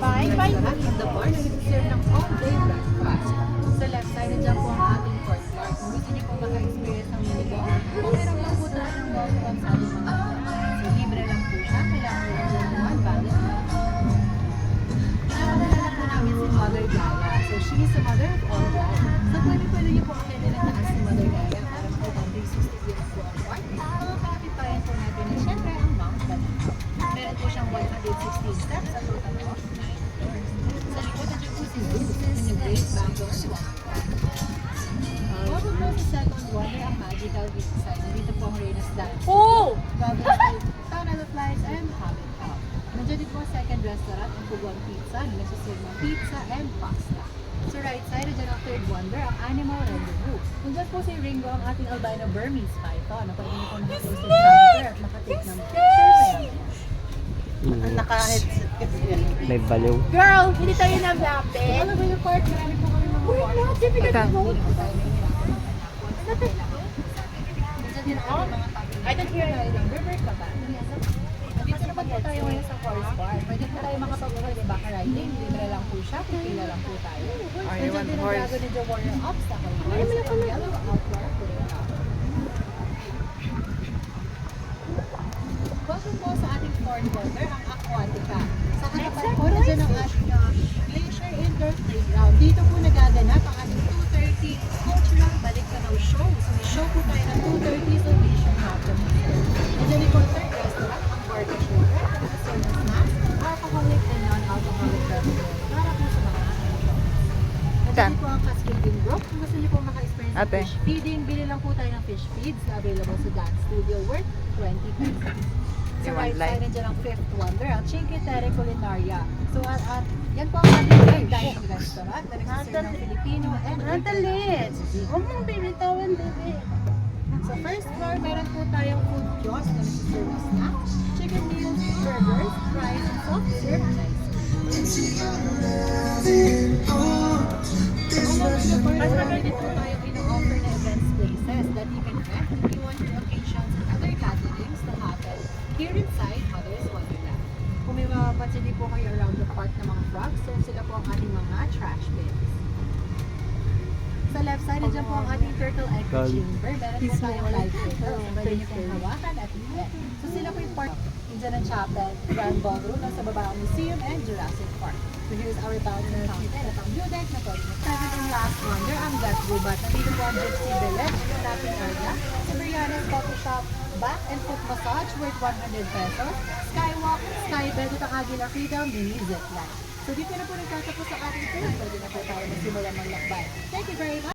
restaurant in the bar na nag-serve ng all-day breakfast. Sa left side, nandiyan po ang ating courtyard. Kung gusto niyo po maka-experience ng minibar, okay lang po tayo ng welcome sa ating mga clients. So, libre lang po siya. Kailangan po lang naman valid. Pinapadala po namin si Mother Gaia. So, she is the mother of all life. So, pwede niyo po kakita na taas si Mother Gaia para po ang 360 years po ang park. Mga kapit-bayan po natin na syempre ang Mount Banahaw. Meron po siyang 116 steps at total of 9 floors. Sa likod na po si Zeus in the Great Bangor Walk. Bago po sa second one ay ang magical design. Dito po ang Reyna's Dance. Oh! Tunnel of Lights and Hobbit House. Nandiyan din po ang second restaurant, ang Puguang Pizza, na nagsiserve ng pizza and pasta. Sa right side, nandiyan ang third wonder, ang Animal Rendezvous. Nandiyan po si Ringo, ang ating albino Burmese python, na pwede niyo po mag-toast at makatake ng picture. Ang naka-headset kasi yan. May baliw. Girl, hindi tayo nablape. Ano ba yung part? Marami po kami mga Uy, no, difficult to vote. Nandiyan din ang mga tabi. I don't hear it. River Cabana. Dito naman po tayo ngayon sa Forest Bar. Pwede po tayo makapag-uwi ng baka riding. Libre lang po siya. Pipila lang po tayo. Nandiyan din ang Dragon Ninja Warrior Obstacle Course. Ang Yellow Outdoor Playground. Welcome po sa ating fourth wonder, ang Aquatica. Sa harapan po, nandiyan ang ating Glacier Indoor Playground. Dito po nagaganap ang ating 2:30 Cultural Balik-Tanaw Show. So may show po tayo ng 2:30 sa Vision Afternoon. Nandiyan din po ang third restaurant, ang Barca Sugar, ang Asor ng snacks, alcoholic and non-alcoholic beverages para po sa mga anak. Nandiyan po ang Cascading Brook. Kung gusto niyo po maka-experience ng fish feeding, bili lang po tayo ng fish feeds na available sa Dance Studio worth 20 pesos. Sa right side, nandiyan ang fifth wonder, ang Cinque Terre Culinaria. So, yan po ang ating dining restaurant na nagsiserve ng Filipino and Natalit. Huwag mong binitawan, bebe. Sa first floor, meron po tayong food kiosk na nagsiserve ng snacks, chicken meals, burgers, fries, and soft serve ice cream. Meron din po tayo ino-offer na events places that you can rent if you want your occasions and other gatherings to happen here inside Mother's Wonderland. Kung may mapapansin din po kayo around the park ng mga frogs, so sila po ang ating mga trash bins. Sa left side, nandiyan po ang ating turtle egg chamber. Meron po tayong live turtle. So, pwede niyo pong hawakan at i-pet. So, sila po yung park. Nandiyan ang chapel, Grand Ballroom, nasa baba ang museum and Jurassic Park. So, here's our bouncing fountain at ang view deck na pwede mo. Seventh and last wonder, ang Gat Gubat. Nandito po ang Gypsy Village, ang shopping area. Sa Brianna's Coffee Shop, back and foot massage worth 100 pesos. Skywalk, skybed at ang Aguila Freedom, mini zipline. So, dito na po nagtatapos sa ating tour. Pwede na po tayo magsimula ng lakbay. Thank you very much.